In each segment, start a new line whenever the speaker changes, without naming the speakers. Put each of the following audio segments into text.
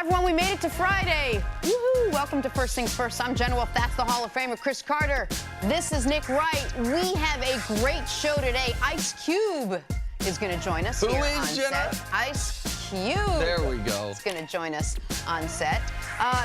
Hi, everyone. We made it to Friday. Woohoo! Welcome to First Things First. I'm Jen Wolf. That's the Hall of Famer, Chris Carter. This is Nick Wright. We have a great show today. Ice Cube is going to join us here on set. Ice Cube.
There we go.
Is going to join us on set.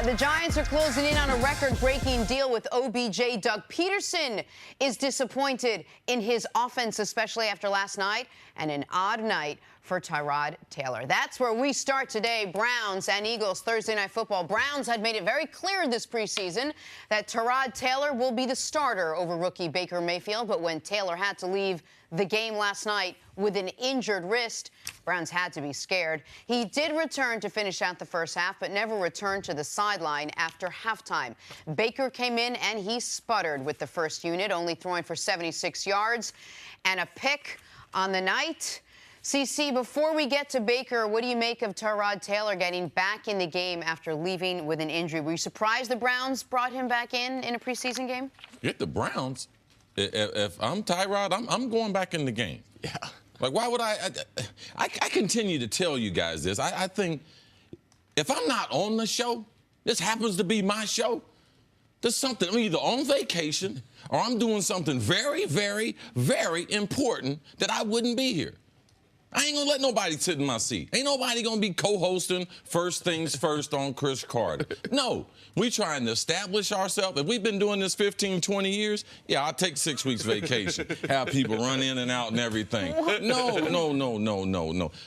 The Giants are closing in on a record-breaking deal with OBJ. Doug Peterson is disappointed in his offense, especially after last night, and an odd night for Tyrod Taylor. That's where we start today. Browns and Eagles, Thursday Night Football. Browns had made it very clear this preseason that Tyrod Taylor will be the starter over rookie Baker Mayfield, but when Taylor had to leave the game last night with an injured wrist, Browns had to be scared. He did return to finish out the first half, but never returned to the sideline after halftime. Baker came in and he sputtered with the first unit, only throwing for 76 yards and a pick on the night. CC, before we get to Baker, what do you make of Tyrod Taylor getting back in the game after leaving with an injury? Were you surprised the Browns brought him back in a preseason game?
Get the Browns. If I'm Tyrod, I'm going back in the game.
Yeah.
Like, why would I continue to tell you guys this. I think if I'm not on the show, this happens to be my show, there's something, I'm either on vacation or I'm doing something very, very, very important that I wouldn't be here. I ain't gonna let nobody sit in my seat. Ain't nobody gonna be co-hosting First Things First on Chris Carter. No, we trying to establish ourselves. If we've been doing this 15, 20 years, yeah, I'll take 6 weeks vacation, have people run in and out and everything. No.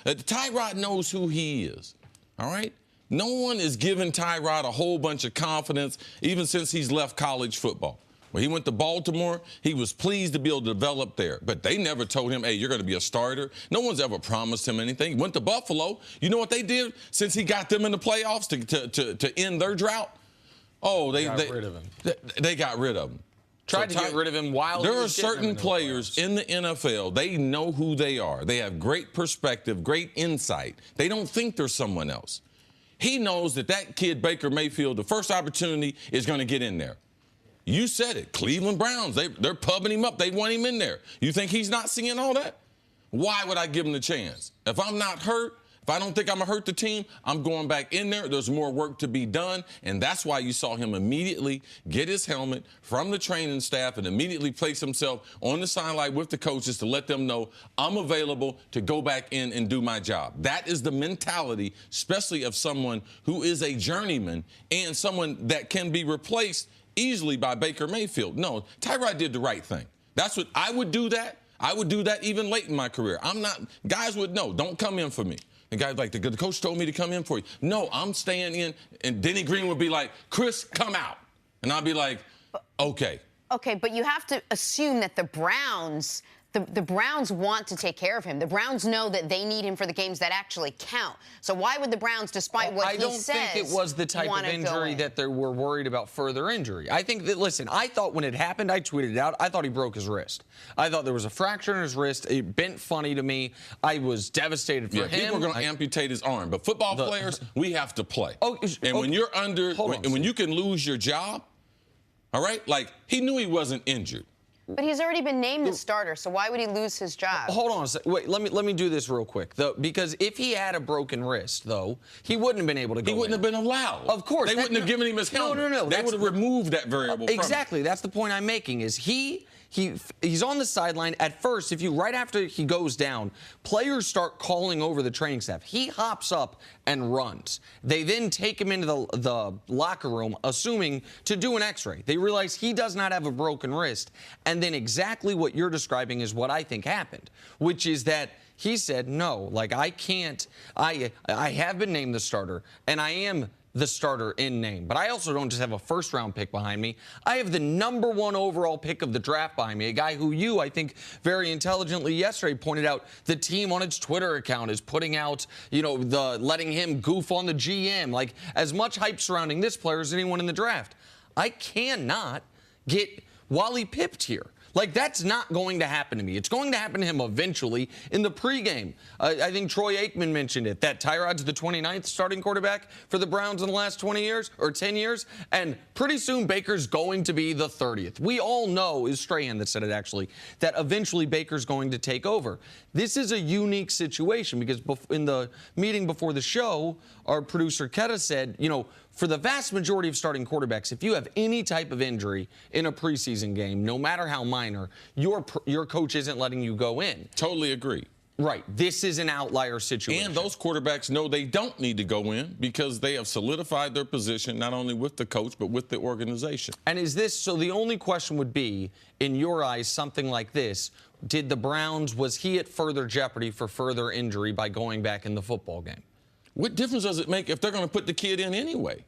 Tyrod knows who he is, all right? No one is giving Tyrod a whole bunch of confidence, even since he's left college football. When he went to Baltimore, he was pleased to be able to develop there. But they never told him, hey, you're going to be a starter. No one's ever promised him anything. He went to Buffalo. You know what they did since he got them in the playoffs to end their drought? Oh, they got rid of him. They got rid of him.
Tried to get rid of him while
there are certain players in the NFL, they know who they are. They have great perspective, great insight. They don't think they're someone else. He knows that kid, Baker Mayfield, the first opportunity is going to get in there. You said it. Cleveland Browns, they're pubbing him up. They want him in there. You think he's not seeing all that? Why would I give him the chance? If I'm not hurt, if I don't think I'm going to hurt the team, I'm going back in there. There's more work to be done, and that's why you saw him immediately get his helmet from the training staff and immediately place himself on the sideline with the coaches to let them know I'm available to go back in and do my job. That is the mentality, especially of someone who is a journeyman and someone that can be replaced easily by Baker Mayfield. No, Tyrod did the right thing. That's what I would do that. I would do that even late in my career. Guys would know, don't come in for me. The guy's like, the coach told me to come in for you. No, I'm staying in. And Denny Green would be like, Chris, come out. And I'd be like, okay.
Okay, but you have to assume that the Browns want to take care of him. The Browns know that they need him for the games that actually count. So why would the Browns, despite what he says,
I don't think it was the type of injury that they were worried about further injury. I think that, listen, I thought when it happened, I tweeted it out, I thought he broke his wrist. I thought there was a fracture in his wrist. It bent funny to me. I was devastated for him.
People are going to amputate his arm. But football players, we have to play. When you're when you can lose your job, all right? Like, he knew he wasn't injured.
But he's already been named the starter, so why would he lose his job?
Hold on a second. Wait, let me do this real quick. Because if he had a broken wrist, though, he wouldn't have been able to go
He wouldn't have been allowed.
Of course.
They wouldn't have given him his helmet.
No.
They would have removed that variable from him.
Exactly. That's the point I'm making, is he's on the sideline. At first, right after he goes down, players start calling over the training staff. He hops up and runs. They then take him into the locker room, assuming to do an x-ray. They realize he does not have a broken wrist. And then exactly what you're describing is what I think happened, which is that he said, no, like, I can't. I have been named the starter, and I am the starter in name. But I also don't just have a first-round pick behind me. I have the #1 overall pick of the draft behind me, a guy who you, I think, very intelligently yesterday pointed out the team on its Twitter account is putting out, letting him goof on the GM. Like, as much hype surrounding this player as anyone in the draft. I cannot get Wally pipped here. Like, that's not going to happen to me. It's going to happen to him eventually in the pregame. I think Troy Aikman mentioned it, that Tyrod's the 29th starting quarterback for the Browns in the last 20 years or 10 years, and pretty soon Baker's going to be the 30th. We all know, is Strahan that said it actually, that eventually Baker's going to take over. This is a unique situation because in the meeting before the show, our producer Keta said, you know, for the vast majority of starting quarterbacks, if you have any type of injury in a preseason game, no matter how minor, your coach isn't letting you go in.
Totally agree.
Right. This is an outlier situation.
And those quarterbacks know they don't need to go in because they have solidified their position not only with the coach but with the organization.
And is this, so the only question would be, in your eyes, something like this, did the Browns, was he at further jeopardy for further injury by going back in the football game?
What difference does it make if they're going to put the kid in anyway?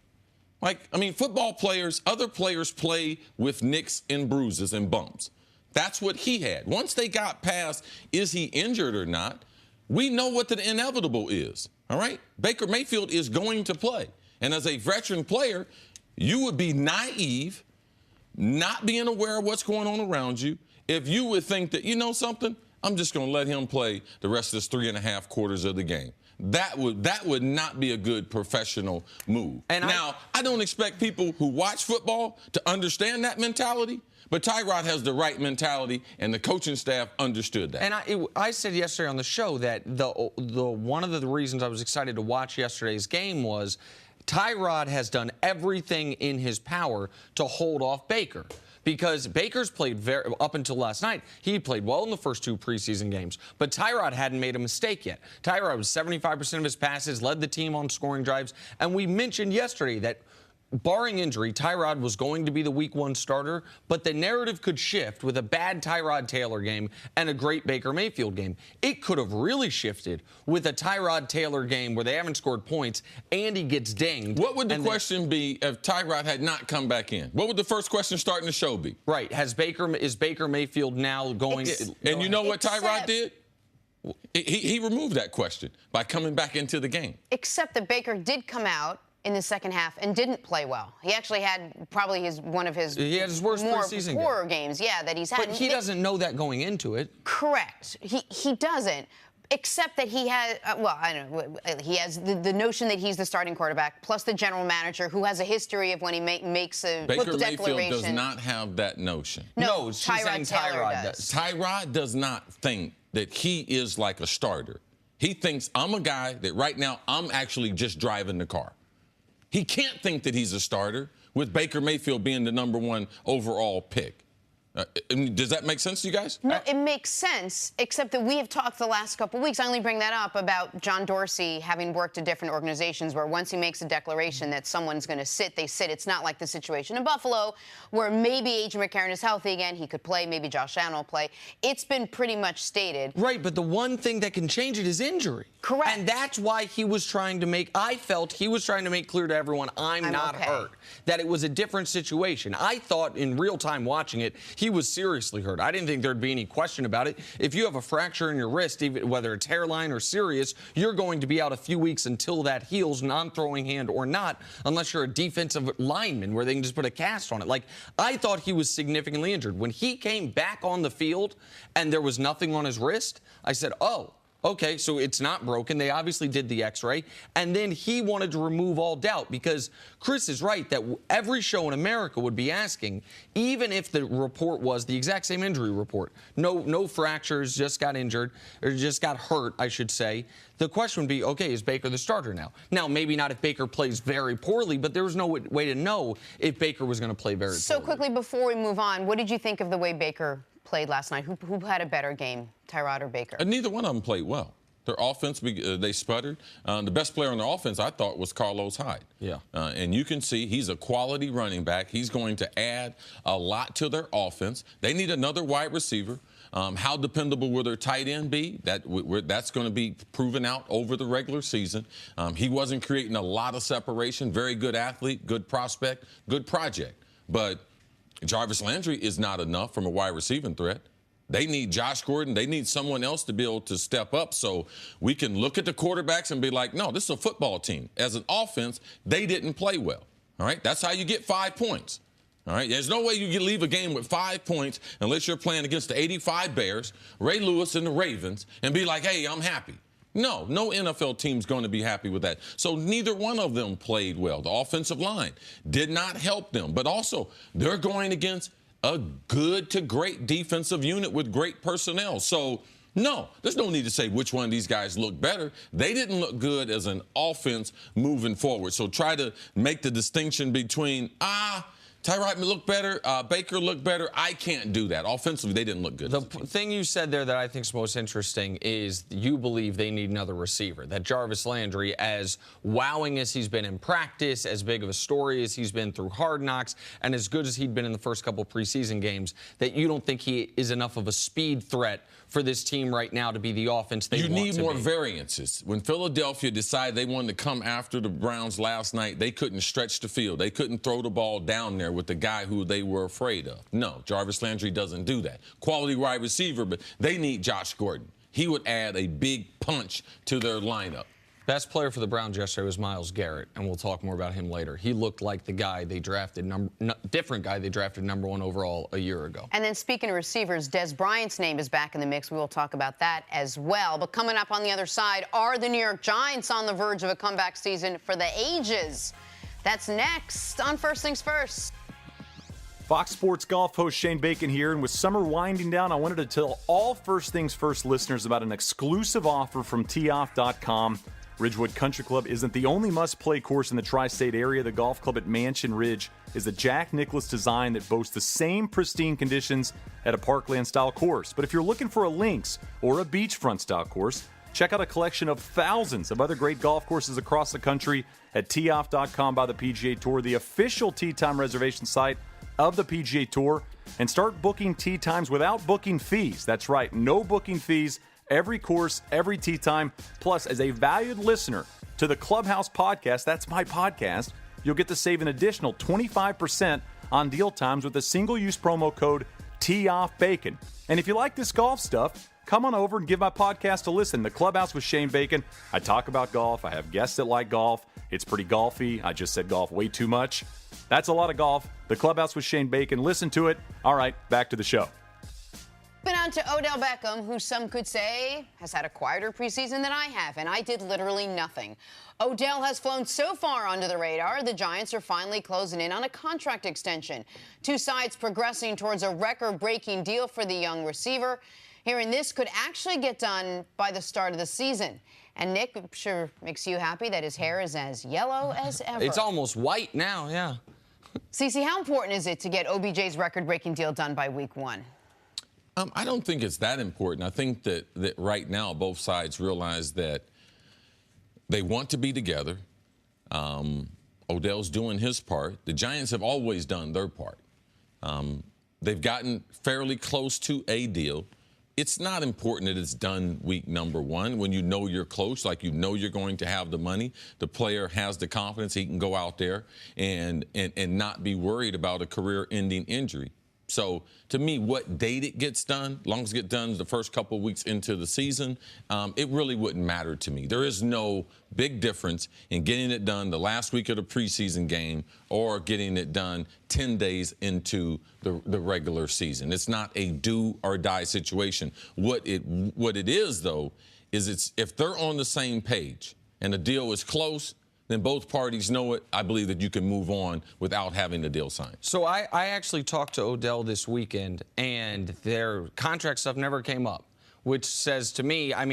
Like, I mean, football players, other players play with nicks and bruises and bumps. That's what he had. Once they got past, is he injured or not, we know what the inevitable is, all right? Baker Mayfield is going to play. And as a veteran player, you would be naive, not being aware of what's going on around you, if you would think that, you know something, I'm just going to let him play the rest of this 3.5 quarters of the game. That would not be a good professional move. And now, I don't expect people who watch football to understand that mentality, but Tyrod has the right mentality, and the coaching staff understood that.
And I said yesterday on the show that one of the reasons I was excited to watch yesterday's game was Tyrod has done everything in his power to hold off Baker. Because Baker's played up until last night, he played well in the first 2 preseason games. But Tyrod hadn't made a mistake yet. Tyrod was 75% of his passes, led the team on scoring drives. And we mentioned yesterday that, barring injury, Tyrod was going to be the week 1 starter, but the narrative could shift with a bad Tyrod Taylor game and a great Baker Mayfield game. It could have really shifted with a Tyrod Taylor game where they haven't scored points and he gets dinged.
What would the question be if Tyrod had not come back in? What would the first question starting the show be?
Right. Is Baker Mayfield now going?
And you know what Tyrod did? He removed that question by coming back into the game.
Except that Baker did come out in the second half and didn't play well. He actually had probably one of his
worst preseason
horror games, yeah, that he's had.
But he doesn't know that going into it.
Correct. He doesn't. Except that he has, well, I don't know, he has the notion that he's the starting quarterback, plus the general manager, who has a history of when he makes a
Baker
declaration.
Mayfield does not have that notion.
No, Tyrod Taylor does.
Tyrod does not think that he is like a starter. He thinks, I'm a guy that right now I'm actually just driving the car. He can't think that he's a starter with Baker Mayfield being the #1 overall pick. Does that make sense to you guys?
No, it makes sense, except that we have talked the last couple of weeks. I only bring that up about John Dorsey having worked at different organizations where once he makes a declaration that someone's going to sit, they sit. It's not like the situation in Buffalo where maybe A.J. McCarron is healthy again. He could play. Maybe Josh Allen will play. It's been pretty much stated.
Right, but the one thing that can change it is injury.
Correct.
And that's why he was trying to make, I felt he was trying to make clear to everyone, I'm not
okay.
hurt, that it was a different situation. I thought in real time watching it, he was seriously hurt. I didn't think there'd be any question about it. If you have a fracture in your wrist, even whether it's hairline or serious, you're going to be out a few weeks until that heals, non-throwing hand or not, unless you're a defensive lineman where they can just put a cast on it. Like, I thought he was significantly injured. When he came back on the field and there was nothing on his wrist, I said, oh, okay, so it's not broken. They obviously did the x-ray. And then he wanted to remove all doubt because Chris is right that every show in America would be asking, even if the report was the exact same injury report, no fractures, just got injured, or just got hurt, I should say, the question would be, okay, is Baker the starter now? Now, maybe not if Baker plays very poorly, but there was no way to know if Baker was going to play very poorly.
So quickly before we move on, what did you think of the way Baker played last night? Who had a better game, Tyrod or Baker?
Neither one of them played well. Their offense, they sputtered. The best player on their offense, I thought, was Carlos Hyde.
Yeah.
And you can see he's a quality running back. He's going to add a lot to their offense. They need another wide receiver. How dependable will their tight end be? That's going to be proven out over the regular season. He wasn't creating a lot of separation. Very good athlete, good prospect, good project. But Jarvis Landry is not enough from a wide receiving threat. They need Josh Gordon. They need someone else to be able to step up so we can look at the quarterbacks and be like, no, this is a football team. As an offense, they didn't play well. All right? That's how you get 5 points. All right, there's no way you can leave a game with 5 points unless you're playing against the 85 Bears, Ray Lewis, and the Ravens, and be like, hey, I'm happy. No NFL team's going to be happy with that. So neither one of them played well. The offensive line did not help them. But also, they're going against a good to great defensive unit with great personnel. So, no, there's no need to say which one of these guys look better. They didn't look good as an offense moving forward. So try to make the distinction between, Tyrod looked better, Baker looked better. I can't do that. Offensively, they didn't look good.
The thing you said there that I think is most interesting is you believe they need another receiver. That Jarvis Landry, as wowing as he's been in practice, as big of a story as he's been through Hard Knocks, and as good as he'd been in the first couple preseason games, that you don't think he is enough of a speed threat for this team right now to be the offense they want to be.
You need more variances. When Philadelphia decided they wanted to come after the Browns last night, they couldn't stretch the field. They couldn't throw the ball down there with the guy who they were afraid of. No, Jarvis Landry doesn't do that. Quality wide receiver, but they need Josh Gordon. He would add a big punch to their lineup.
Best player for the Browns yesterday was Myles Garrett, and we'll talk more about him later. He looked like the guy they drafted, different guy they drafted #1 overall a year ago.
And then speaking of receivers, Des Bryant's name is back in the mix. We will talk about that as well. But coming up on the other side, are the New York Giants on the verge of a comeback season for the ages? That's next on First Things First.
Fox Sports Golf host Shane Bacon here, and with summer winding down, I wanted to tell all First Things First listeners about an exclusive offer from teeoff.com. Ridgewood Country Club isn't the only must-play course in the tri-state area. The golf club at Mansion Ridge is a Jack Nicklaus design that boasts the same pristine conditions at a parkland-style course. But if you're looking for a links or a beachfront-style course, check out a collection of thousands of other great golf courses across the country at teeoff.com by the PGA Tour, the official tee time reservation site of the PGA Tour, and start booking tee times without booking fees. That's right, no booking fees. Every course, every tee time. Plus, as a valued listener to the Clubhouse podcast, that's my podcast, you'll get to save an additional 25% on deal times with a single-use promo code TEEOFFBACON. And if you like this golf stuff, come on over and give my podcast a listen. The Clubhouse with Shane Bacon. I talk about golf. I have guests that like golf. It's pretty golfy. I just said golf way too much. That's a lot of golf. The Clubhouse with Shane Bacon. Listen to it. All right, back to the show.
Moving on to Odell Beckham, who some could say has had a quieter preseason than I have, and I did literally nothing. Odell has flown so far under the radar, the Giants are finally closing in on a contract extension. Two sides progressing towards a record-breaking deal for the young receiver. Hearing this could actually get done by the start of the season. And Nick, I'm sure makes you happy that his hair is as yellow as ever.
It's almost white now, yeah.
Cece, how important is it to get OBJ's record-breaking deal done by week 1?
I don't think it's that important. I think that right now both sides realize that they want to be together. Odell's doing his part. The Giants have always done their part. They've gotten fairly close to a deal. It's not important that it's done week #1 when you know you're close, like you know you're going to have the money. The player has the confidence he can go out there and not be worried about a career-ending injury. So, to me, what date it gets done, as long as it gets done the first couple of weeks into the season, it really wouldn't matter to me. There is no big difference in getting it done the last week of the preseason game or getting it done 10 days into the regular season. It's not a do-or-die situation. What it is, though, is if they're on the same page and the deal is close, then both parties know it. I believe that you can move on without having the deal signed.
So I actually talked to Odell this weekend, and their contract stuff never came up, which says to me, I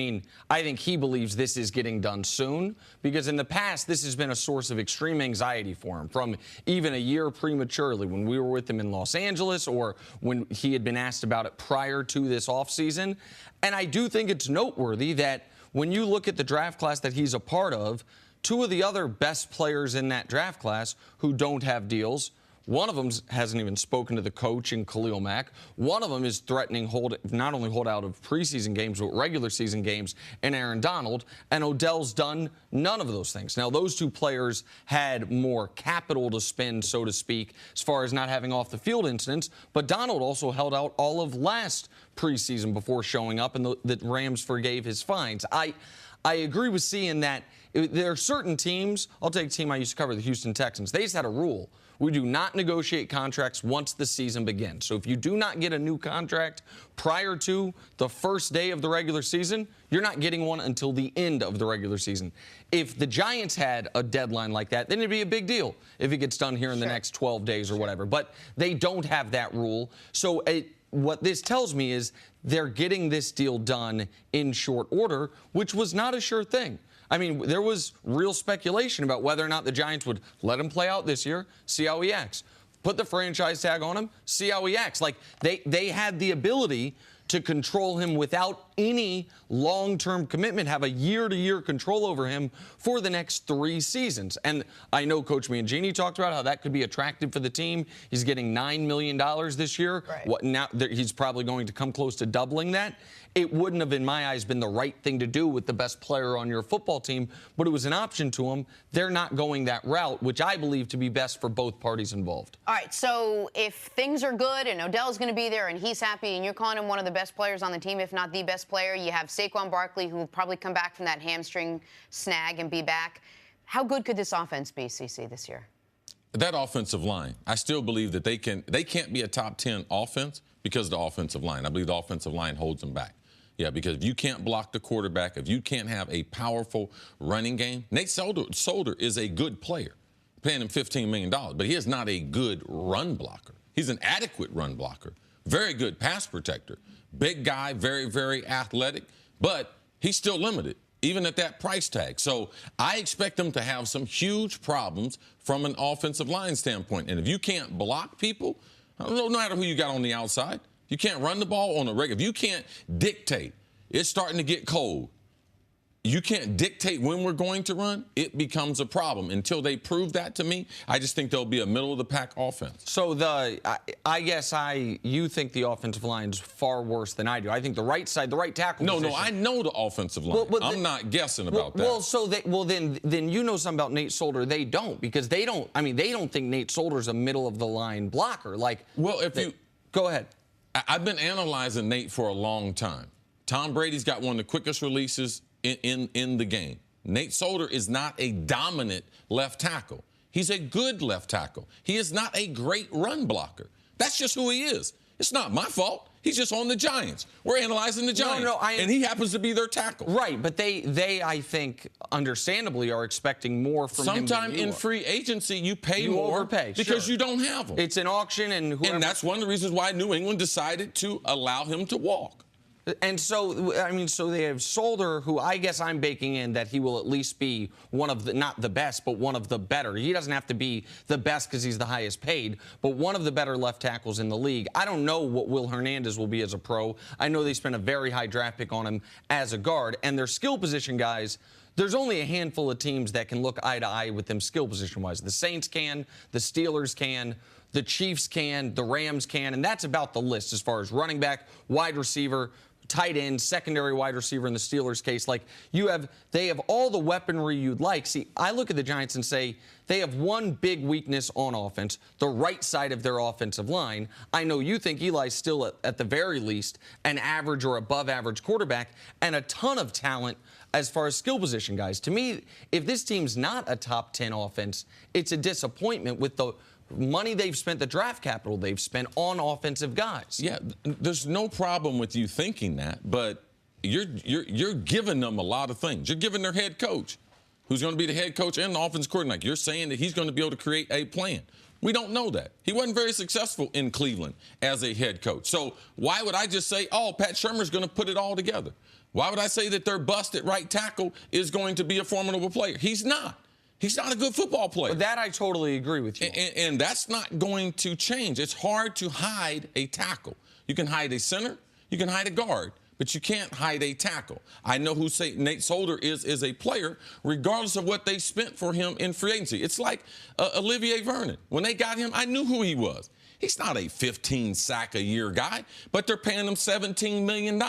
think he believes this is getting done soon, because in the past, this has been a source of extreme anxiety for him, from even a year prematurely when we were with him in Los Angeles or when he had been asked about it prior to this offseason. And I do think it's noteworthy that when you look at the draft class that he's a part of, two of the other best players in that draft class who don't have deals, one of them hasn't even spoken to the coach in Khalil Mack. One of them is threatening not only hold out of preseason games, but regular season games in Aaron Donald. And Odell's done none of those things. Now, those two players had more capital to spend, so to speak, as far as not having off-the-field incidents. But Donald also held out all of last preseason before showing up, and the Rams forgave his fines. I agree with seeing that there are certain teams. I'll take a team I used to cover, the Houston Texans. They just had a rule. We do not negotiate contracts once the season begins. So if you do not get a new contract prior to the first day of the regular season, you're not getting one until the end of the regular season. If the Giants had a deadline like that, then it'd be a big deal if it gets done here in the next 12 days or whatever. But they don't have that rule. So what this tells me is they're getting this deal done in short order, which was not a sure thing. I mean, there was real speculation about whether or not the Giants would let him play out this year, see how he acts. Put the franchise tag on him, see how he acts. Like, they had the ability to control him without any long-term commitment, have a year-to-year control over him for the next 3 seasons. And I know Coach Mangini talked about how that could be attractive for the team. He's getting $9 million this year.
Right.
Now he's probably going to come close to doubling that. It wouldn't have, in my eyes, been the right thing to do with the best player on your football team, but it was an option to him. They're not going that route, which I believe to be best for both parties involved.
All right, so if things are good and Odell's going to be there and he's happy and you're calling him one of the best players on the team, if not the best player, you have Saquon Barkley, who will probably come back from that hamstring snag and be back. How good could this offense be, CC, this year?
That offensive line, I still believe that they can't be a top 10 offense because of the offensive line. I believe the offensive line holds them back. Yeah, because if you can't block the quarterback, if you can't have a powerful running game, Nate Solder is a good player, paying him $15 million, but he is not a good run blocker. He's an adequate run blocker, very good pass protector, big guy, very, very athletic, but he's still limited, even at that price tag. So I expect them to have some huge problems from an offensive line standpoint. And if you can't block people, no matter who you got on the outside, you can't run the ball on a regular. If you can't dictate, it's starting to get cold. You can't dictate when we're going to run, it becomes a problem. Until they prove that to me, I just think they'll be a middle-of-the-pack offense.
So I guess you think the offensive line is far worse than I do. I think the right side, the right tackle position.
No, I know the offensive line. I'm not guessing about that.
Well, then you know something about Nate Solder. They don't, because they don't think Nate Solder's a middle-of-the-line blocker. Go ahead.
I've been analyzing Nate for a long time. Tom Brady's got one of the quickest releases in the game. Nate Solder is not a dominant left tackle. He's a good left tackle. He is not a great run blocker. That's just who he is. It's not my fault. He's just on the Giants. We're analyzing the Giants. And he happens to be their tackle.
Right, but they I think, understandably, are expecting more from him.
Sometime in free agency, you pay more because you don't have them.
It's an auction, and
that's one of the reasons why New England decided to allow him to walk.
And so they have Solder, who I guess I'm baking in that he will at least be one of the, not the best, but one of the better. He doesn't have to be the best because he's the highest paid, but one of the better left tackles in the league. I don't know what Will Hernandez will be as a pro. I know they spent a very high draft pick on him as a guard, and their skill position guys, there's only a handful of teams that can look eye to eye with them skill position-wise. The Saints can, the Steelers can, the Chiefs can, the Rams can, and that's about the list as far as running back, wide receiver, tight end, secondary wide receiver in the Steelers' case. They have all the weaponry you'd like. See, I look at the Giants and say they have one big weakness on offense, the right side of their offensive line. I know you think Eli's still, at the very least, an average or above average quarterback, and a ton of talent as far as skill position guys. To me, if this team's not a top 10 offense, it's a disappointment with the money they've spent, the draft capital they've spent on offensive guys.
Yeah, there's no problem with you thinking that, but you're giving them a lot of things. You're giving their head coach, who's going to be the head coach and the offense coordinator. You're saying that he's going to be able to create a plan. We don't know that. He wasn't very successful in Cleveland as a head coach. So why would I just say, oh, Pat Shurmur's going to put it all together? Why would I say that their bust at right tackle is going to be a formidable player? He's not. He's not a good football player.
That I totally agree with you.
And that's not going to change. It's hard to hide a tackle. You can hide a center, you can hide a guard, but you can't hide a tackle. I know who Nate Solder is a player, regardless of what they spent for him in free agency. It's like Olivier Vernon. When they got him, I knew who he was. He's not a 15-sack-a-year guy, but they're paying him $17 million.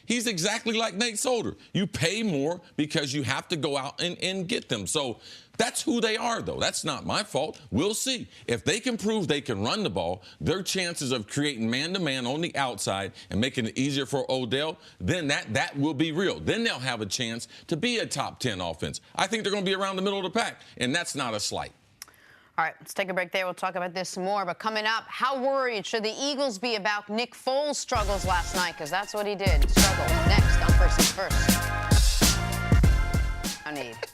He's exactly like Nate Solder. You pay more because you have to go out and get them. So that's who they are, though. That's not my fault. We'll see. If they can prove they can run the ball, their chances of creating man-to-man on the outside and making it easier for Odell, then that will be real. Then they'll have a chance to be a top 10 offense. I think they're going to be around the middle of the pack, and that's not a slight.
All right, let's take a break there. We'll talk about this some more. But coming up, how worried should the Eagles be about Nick Foles' struggles last night? Because that's what he did. Struggle. Next on First Things First.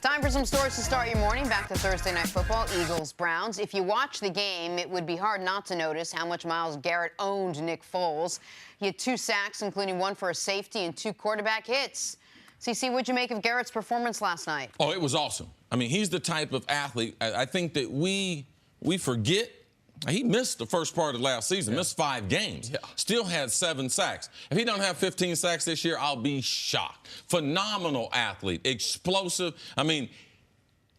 Time for some stories to start your morning. Back to Thursday Night Football, Eagles-Browns. If you watch the game, it would be hard not to notice how much Myles Garrett owned Nick Foles. He had 2 sacks, including 1 for a safety and 2 quarterback hits. CC, what'd you make of Garrett's performance last night?
Oh, it was awesome. I mean, he's the type of athlete, I think that we forget. He missed the first part of last season, missed 5 games, still had 7 sacks. If he don't have 15 sacks this year, I'll be shocked. Phenomenal athlete, explosive. I mean,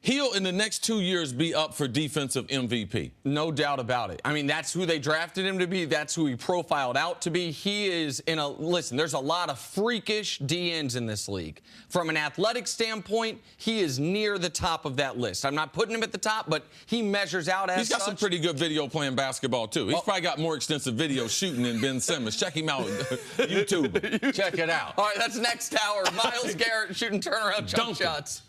he'll, in the next 2 years, be up for defensive MVP.
No doubt about it. I mean, that's who they drafted him to be. That's who he profiled out to be. He is in a, listen, there's a lot of freakish DNs in this league. From an athletic standpoint, he is near the top of that list. I'm not putting him at the top, but he measures out as
He's got
such.
some pretty good video playing basketball, too. He's probably got more extensive video shooting than Ben Simmons. Check him out. YouTube. Check it out.
All right, that's next hour. Myles Garrett shooting turnaround jump shots.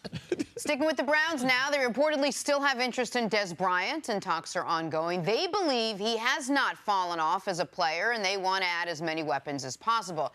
Sticking with the Browns now, they reportedly still have interest in Des Bryant, and talks are ongoing. They believe he has not fallen off as a player, and they want to add as many weapons as possible.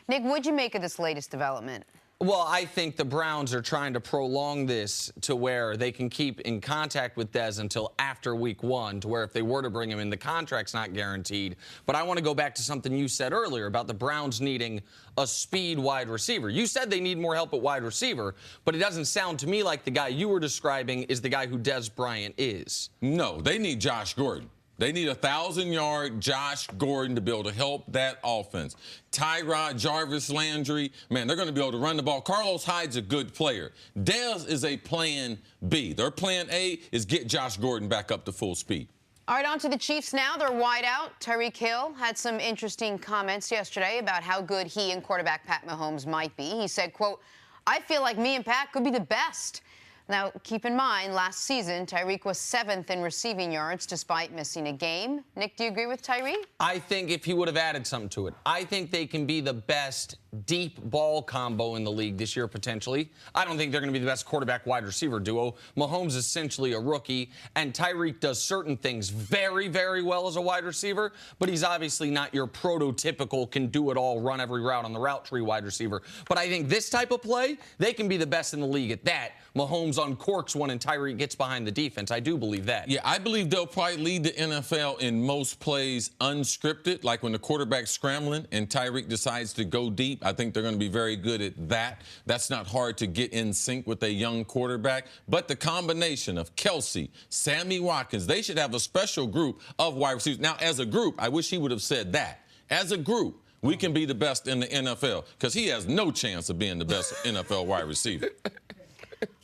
Nick, what'd you make of this latest development?
Well, I think the Browns are trying to prolong this to where they can keep in contact with Dez until after week 1, to where if they were to bring him in, the contract's not guaranteed. But I want to go back to something you said earlier about the Browns needing a speed wide receiver. You said they need more help at wide receiver, but it doesn't sound to me like the guy you were describing is the guy who Des Bryant is.
No, they need Josh Gordon. They need a 1,000-yard Josh Gordon to be able to help that offense. Tyrod, Jarvis Landry, man, they're going to be able to run the ball. Carlos Hyde's a good player. Dez is a plan B. Their plan A is get Josh Gordon back up to full speed.
All right, on to the Chiefs now. They're wide out. Tyreek Hill had some interesting comments yesterday about how good he and quarterback Pat Mahomes might be. He said, quote, "I feel like me and Pat could be the best." Now, keep in mind, last season, Tyreek was 7th in receiving yards despite missing a game. Nick, do you agree with Tyreek?
I think if he would have added something to it, I think they can be the best deep ball combo in the league this year, potentially. I don't think they're going to be the best quarterback-wide receiver duo. Mahomes is essentially a rookie, and Tyreek does certain things very, very well as a wide receiver, but he's obviously not your prototypical can-do-it-all, run every route on the route tree wide receiver. But I think this type of play, they can be the best in the league at that. Mahomes uncorks one and Tyreek gets behind the defense. I do believe that.
Yeah, I believe they'll probably lead the NFL in most plays unscripted, like when the quarterback's scrambling and Tyreek decides to go deep. I think they're going to be very good at that. That's not hard to get in sync with a young quarterback. But the combination of Kelsey, Sammy Watkins, they should have a special group of wide receivers. Now, as a group, I wish he would have said that. As a group, we can be the best in the NFL, because he has no chance of being the best NFL wide receiver.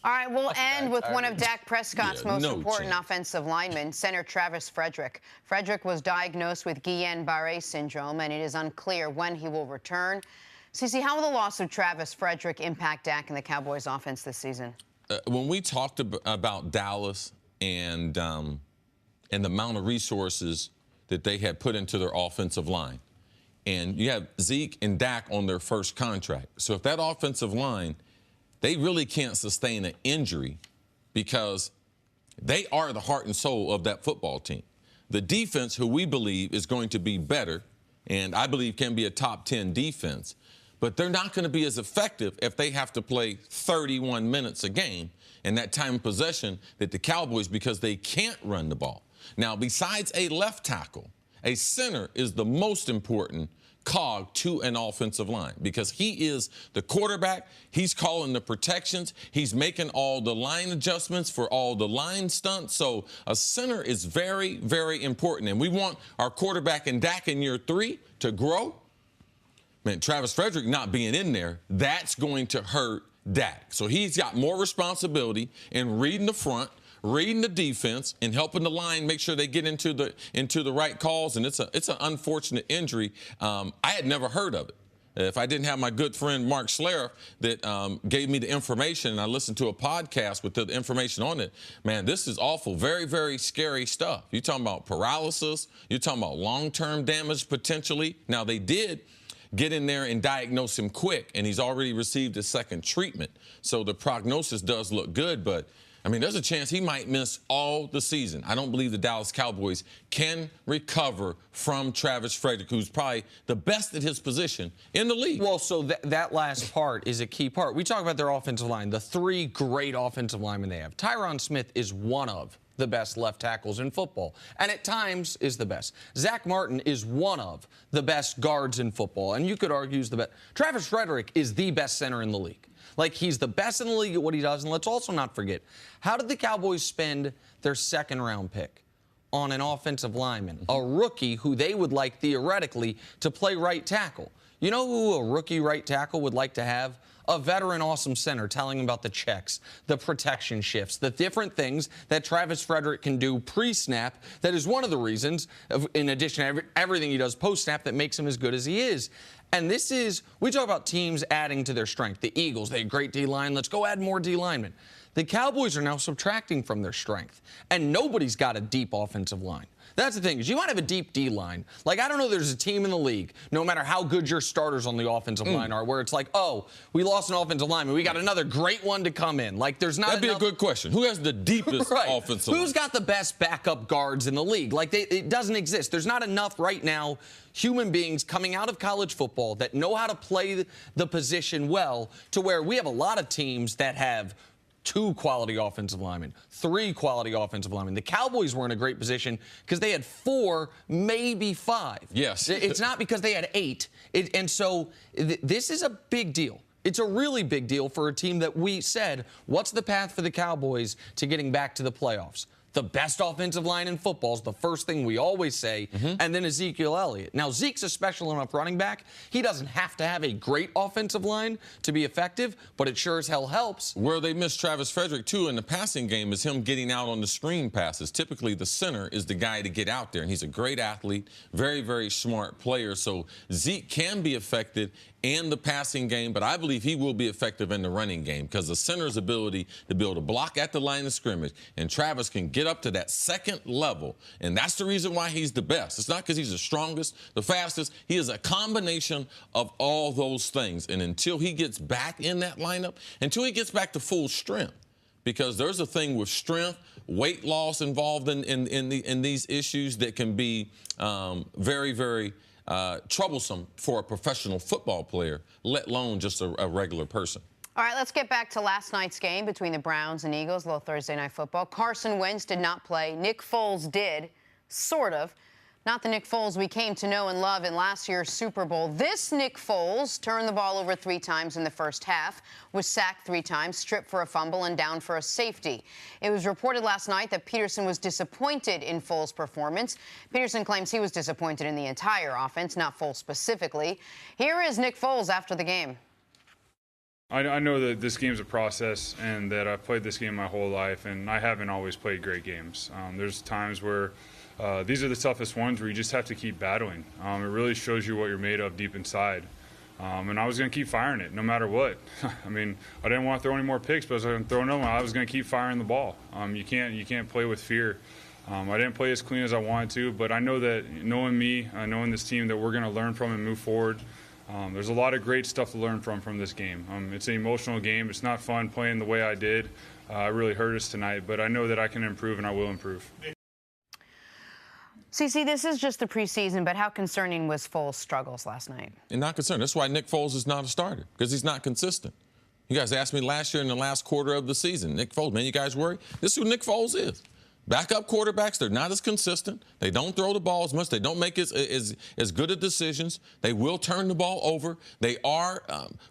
All right, we'll end with one of Dak Prescott's most
no
important
chance.
offensive linemen, center Travis Frederick. Frederick was diagnosed with Guillain-Barré syndrome, and it is unclear when he will return. CeCe, how will the loss of Travis Frederick impact Dak and the Cowboys' offense this season?
When we talked about Dallas and the amount of resources that they had put into their offensive line, and you have Zeke and Dak on their first contract. So if that offensive line, they really can't sustain an injury, because they are the heart and soul of that football team. The defense, who we believe is going to be better, and I believe can be a top 10 defense, but they're not going to be as effective if they have to play 31 minutes a game in that time of possession that the Cowboys, because they can't run the ball. Now, besides a left tackle, a center is the most important cog to an offensive line, because he is the quarterback. He's calling the protections. He's making all the line adjustments for all the line stunts. So a center is very, very important. And we want our quarterback in Dak in year 3 to grow. Man, Travis Frederick not being in there, that's going to hurt Dak. So he's got more responsibility in reading the front, reading the defense and helping the line make sure they get into the right calls. And it's an unfortunate injury. I had never heard of it. If I didn't have my good friend Mark Schlereth that gave me the information, and I listened to a podcast with the information on it, man, this is awful. Very, very scary stuff. You're talking about paralysis. You're talking about long-term damage potentially. Now, they did get in there and diagnose him quick, and he's already received his second treatment. So the prognosis does look good, but I mean, there's a chance he might miss all the season. I don't believe the Dallas Cowboys can recover from Travis Frederick, who's probably the best at his position in the league.
Well, so that last part is a key part. We talk about their offensive line, the three great offensive linemen they have. Tyron Smith is one of the best left tackles in football, and at times is the best. Zach Martin is one of the best guards in football, and you could argue is the best. Travis Frederick is the best center in the league. Like, he's the best in the league at what he does. And let's also not forget, how did the Cowboys spend their second-round pick on an offensive lineman, a rookie who they would like, theoretically, to play right tackle? You know who a rookie right tackle would like to have? A veteran awesome center telling him about the checks, the protection shifts, the different things that Travis Frederick can do pre-snap. That is one of the reasons, in addition to everything he does post-snap, that makes him as good as he is. And this is, we talk about teams adding to their strength. The Eagles, they had great D-line. Let's go add more D-linemen. The Cowboys are now subtracting from their strength, and nobody's got a deep offensive line. That's the thing, is you might have a deep D-line. Like, I don't know there's a team in the league, no matter how good your starters on the offensive line are, where it's like, oh, we lost an offensive lineman, we got another great one to come in. Like, there's not
That'd be a good question. Who has the deepest offensive line?
Who's got the best backup guards in the league? Like, it doesn't exist. There's not enough right now human beings coming out of college football that know how to play the position well, to where we have a lot of teams that have 2 quality offensive linemen, 3 quality offensive linemen. The Cowboys were in a great position because they had 4, maybe 5.
Yes.
It's not because they had 8. And so this is a big deal. It's a really big deal for a team that we said, what's the path for the Cowboys to getting back to the playoffs? The best offensive line in football is the first thing we always say, and then Ezekiel Elliott. Now, Zeke's a special enough running back. He doesn't have to have a great offensive line to be effective, but it sure as hell helps.
Where they miss Travis Frederick, too, in the passing game is him getting out on the screen passes. Typically, the center is the guy to get out there, and he's a great athlete, very, very smart player. So Zeke can be effective in the passing game, but I believe he will be effective in the running game because the center's ability to be able to block at the line of scrimmage, and Travis can get up to that second level, and that's the reason why he's the best. It's not because he's the strongest, the fastest. He is a combination of all those things, and until he gets back in that lineup, until he gets back to full strength, because there's a thing with strength, weight loss involved in these issues that can be very, very troublesome for a professional football player, let alone just a regular person.
All right, let's get back to last night's game between the Browns and Eagles, a little Thursday Night Football. Carson Wentz did not play. Nick Foles did, sort of. Not the Nick Foles we came to know and love in last year's Super Bowl. This Nick Foles turned the ball over 3 times in the first half, was sacked 3 times, stripped for a fumble, and down for a safety. It was reported last night that Peterson was disappointed in Foles' performance. Peterson claims he was disappointed in the entire offense, not Foles specifically. Here is Nick Foles after the game.
I know that this game's a process and that I've played this game my whole life, and I haven't always played great games. There's times where these are the toughest ones where you just have to keep battling. It really shows you what you're made of deep inside. And I was going to keep firing it no matter what. I mean, I didn't want to throw any more picks, but I was going to throw another one. I was going to keep firing the ball. You can't play with fear. I didn't play as clean as I wanted to, but I know that knowing me, knowing this team, that we're going to learn from and move forward. There's a lot of great stuff to learn from this game. It's an emotional game. It's not fun playing the way I did. It really hurt us tonight, but I know that I can improve and I will improve.
CC, this is just the preseason, but how concerning was Foles' struggles last night?
And not concerned. That's why Nick Foles is not a starter, because he's not consistent. You guys asked me last year in the last quarter of the season, Nick Foles, man, you guys worry? This is who Nick Foles is. Backup quarterbacks, they're not as consistent. They don't throw the ball as much. They don't make as good of decisions. They will turn the ball over. They are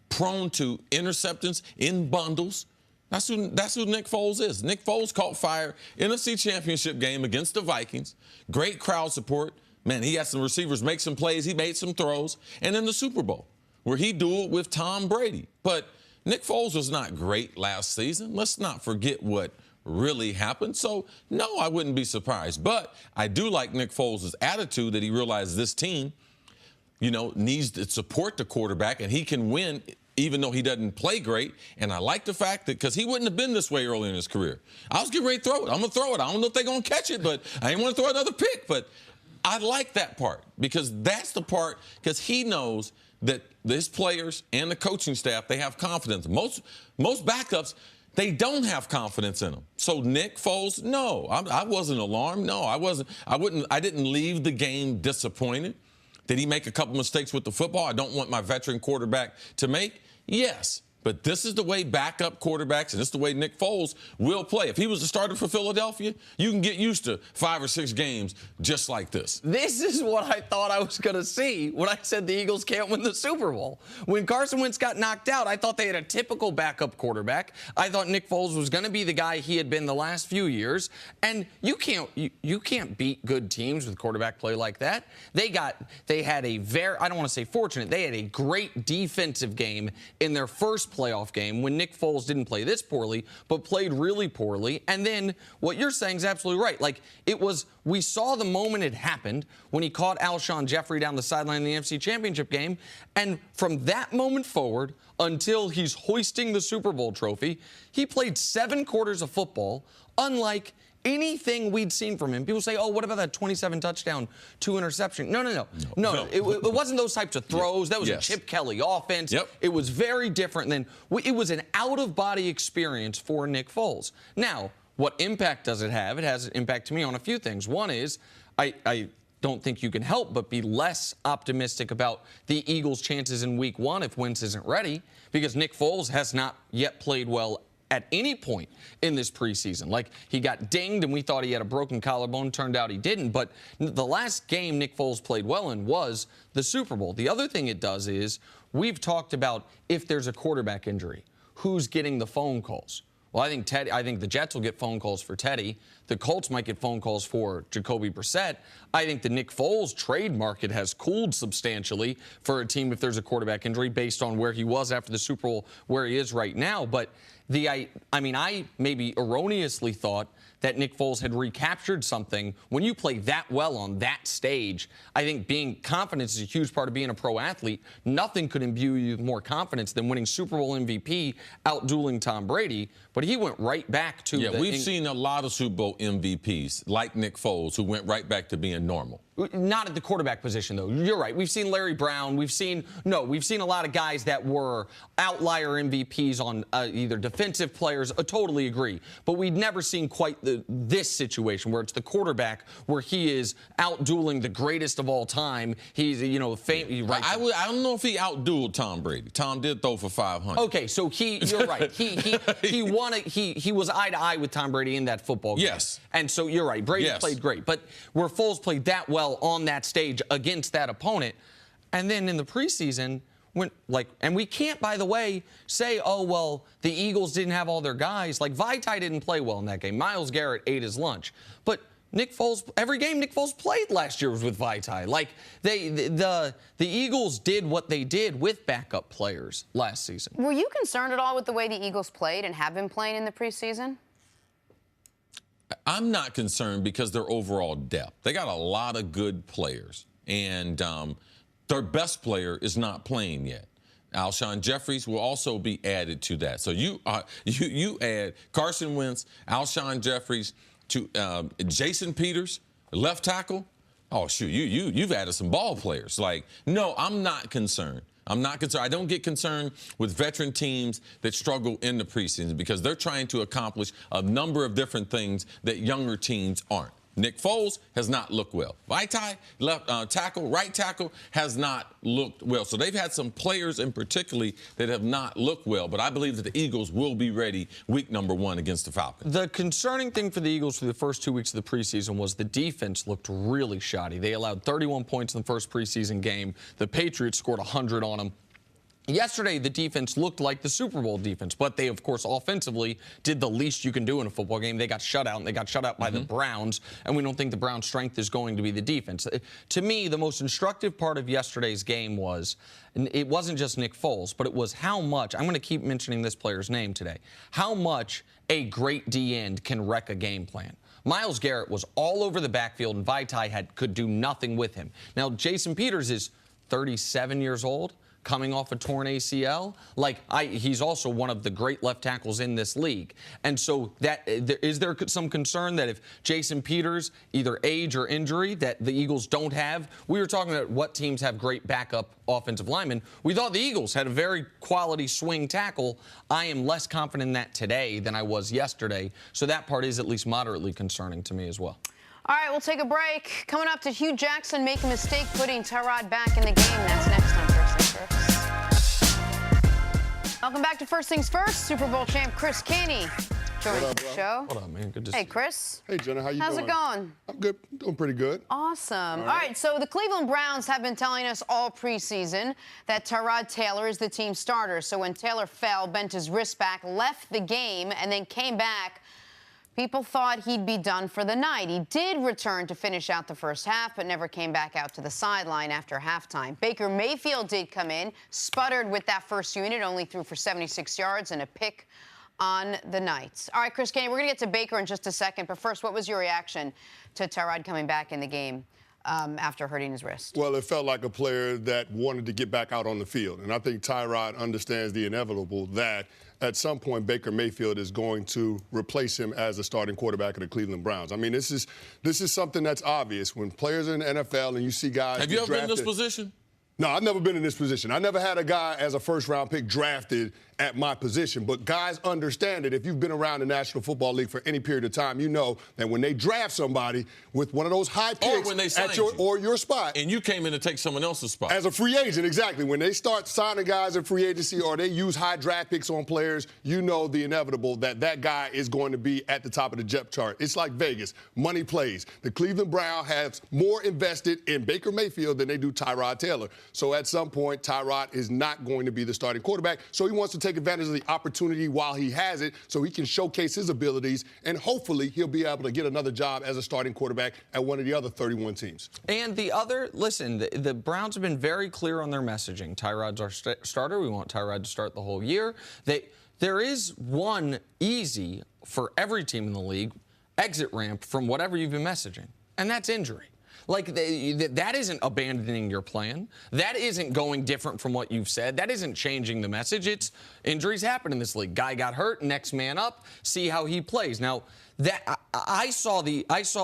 prone to interceptions in bundles. That's who Nick Foles is. Nick Foles caught fire NFC Championship game against the Vikings. Great crowd support. Man, he had some receivers make some plays. He made some throws. And in the Super Bowl, where he dueled with Tom Brady. But Nick Foles was not great last season. Let's not forget what really happen. So, no, I wouldn't be surprised. But I do like Nick Foles' attitude that he realizes this team, needs to support the quarterback, and he can win even though he doesn't play great. And I like the fact that because he wouldn't have been this way early in his career. I was getting ready to throw it. I'm going to throw it. I don't know if they're going to catch it, but I didn't want to throw another pick. But I like that part because that's the part because he knows that his players and the coaching staff, they have confidence. Most backups, they don't have confidence in them. So Nick Foles, no, I wasn't alarmed. No, I wasn't. I didn't leave the game disappointed. Did he make a couple mistakes with the football I don't want my veteran quarterback to make? Yes. But this is the way backup quarterbacks, and this is the way Nick Foles will play. If he was the starter for Philadelphia, you can get used to 5 or 6 games just like this.
This is what I thought I was going to see when I said the Eagles can't win the Super Bowl. When Carson Wentz got knocked out, I thought they had a typical backup quarterback. I thought Nick Foles was going to be the guy he had been the last few years. And you can't beat good teams with quarterback play like that. They had a very, I don't want to say fortunate, they had a great defensive game in their first playoff game when Nick Foles didn't play this poorly, but played really poorly. And then what you're saying is absolutely right. Like, we saw the moment it happened when he caught Alshon Jeffrey down the sideline in the NFC Championship game. And from that moment forward until he's hoisting the Super Bowl trophy, he played 7 quarters of football, unlike anything we'd seen from him. People say, oh, what about that 27 touchdown, 2 interception? No. It wasn't those types of throws. That was a Chip Kelly offense.
Yep.
It was very different than it was an out-of-body experience for Nick Foles. Now, what impact does it have? It has an impact to me on a few things. One is I don't think you can help but be less optimistic about the Eagles' chances in Week 1 if Wentz isn't ready, because Nick Foles has not yet played well at any point in this preseason. Like, he got dinged and we thought he had a broken collarbone. Turned out he didn't. But the last game Nick Foles played well in was the Super Bowl. The other thing it does is we've talked about if there's a quarterback injury, who's getting the phone calls. Well, I think the Jets will get phone calls for Teddy. The Colts might get phone calls for Jacoby Brissett. I think the Nick Foles trade market has cooled substantially for a team if there's a quarterback injury based on where he was after the Super Bowl, where he is right now. But I maybe erroneously thought that Nick Foles had recaptured something. When you play that well on that stage, I think being confidence is a huge part of being a pro athlete. Nothing could imbue you with more confidence than winning Super Bowl MVP, out-dueling Tom Brady. But he went right back to
we've seen a lot of Super Bowl MVPs like Nick Foles who went right back to being normal.
Not at the quarterback position, though. You're right. We've seen Larry Brown. We've seen a lot of guys that were outlier MVPs on either defensive players. I totally agree. But we'd never seen quite this situation where it's the quarterback where he is out-dueling the greatest of all time. He's, right.
I don't know if he out-dueled Tom Brady. Tom did throw for 500.
Okay, so you're right. He won it. He was eye to eye with Tom Brady in that football game.
Yes.
And so you're right. Brady played great. But where Foles played that well on that stage against that opponent, and then in the preseason, and we can't, by the way, say, oh, well, the Eagles didn't have all their guys. Like, Vitae didn't play well in that game. Myles Garrett ate his lunch. But Nick Foles, every game Nick Foles played last year was with Vitae. Like, the Eagles did what they did with backup players last season.
Were you concerned at all with the way the Eagles played and have been playing in the preseason?
I'm not concerned because their overall depth. They got a lot of good players, and their best player is not playing yet. Alshon Jeffries will also be added to that. So you add Carson Wentz, Alshon Jeffries to Jason Peters, left tackle. Oh, shoot, you've added some ball players. Like, no, I'm not concerned. I'm not concerned. I don't get concerned with veteran teams that struggle in the preseason because they're trying to accomplish a number of different things that younger teams aren't. Nick Foles has not looked well. Vitae, left tackle, right tackle, has not looked well. So they've had some players in particular that have not looked well. But I believe that the Eagles will be ready week number 1 against the Falcons.
The concerning thing for the Eagles through the first 2 weeks of the preseason was the defense looked really shoddy. They allowed 31 points in the first preseason game. The Patriots scored 100 on them. Yesterday, the defense looked like the Super Bowl defense, but they, of course, offensively did the least you can do in a football game. They got shut out, and they got shut out by the Browns, and we don't think the Browns' strength is going to be the defense. To me, the most instructive part of yesterday's game was, and it wasn't just Nick Foles, but it was how much, I'm going to keep mentioning this player's name today, how much a great D-end can wreck a game plan. Myles Garrett was all over the backfield, and Vaitai could do nothing with him. Now, Jason Peters is 37 years old, coming off a torn ACL. He's also one of the great left tackles in this league. And so is there some concern that if Jason Peters, either age or injury, that the Eagles don't have? We were talking about what teams have great backup offensive linemen. We thought the Eagles had a very quality swing tackle. I am less confident in that today than I was yesterday. So that part is at least moderately concerning to me as well.
All right, we'll take a break. Coming up, did Hugh Jackson make a mistake putting Tyrod back in the game? That's next on First Things First. Welcome back to First Things First. Super Bowl champ Chris Caney joins the show.
What up, man? Good to see you.
Hey, Chris.
Hey, Jenna, how you
How's
doing?
it going?
I'm good. Doing pretty good.
Awesome. All right, so the Cleveland Browns have been telling us all preseason that Tyrod Taylor is the team starter. So when Taylor fell, bent his wrist back, left the game, and then came back, people thought he'd be done for the night. He did return to finish out the first half, but never came back out to the sideline after halftime. Baker Mayfield did come in, sputtered with that first unit, only threw for 76 yards and a pick on the night. All right, Chris Caney, we're going to get to Baker in just a second, but first, what was your reaction to Tyrod coming back in the game after hurting his wrist?
Well, it felt like a player that wanted to get back out on the field. And I think Tyrod understands the inevitable that at some point Baker Mayfield is going to replace him as the starting quarterback of the Cleveland Browns. I mean, this is something that's obvious. When players are in the NFL and you see guys
Have you ever been in this position?
No, I've never been in this position. I never had a guy as a first-round pick drafted at my position. But guys understand that if you've been around the National Football League for any period of time, you know that when they draft somebody with one of those high picks
or when they sign
your spot.
And you came in to take someone else's spot.
As a free agent, exactly. When they start signing guys in free agency or they use high draft picks on players, you know the inevitable that guy is going to be at the top of the depth chart. It's like Vegas. Money plays. The Cleveland Browns have more invested in Baker Mayfield than they do Tyrod Taylor. So at some point, Tyrod is not going to be the starting quarterback. So he wants to take advantage of the opportunity while he has it so he can showcase his abilities, and hopefully he'll be able to get another job as a starting quarterback at one of the other 31 teams.
And the other, listen, the Browns have been very clear on their messaging. Tyrod's our starter. We want Tyrod to start the whole year. There is one easy, for every team in the league, exit ramp from whatever you've been messaging, and that's injury. That isn't abandoning your plan. That isn't going different from what you've said. That isn't changing the message. It's injuries happen in this league. Guy got hurt, next man up, see how he plays. Now, I saw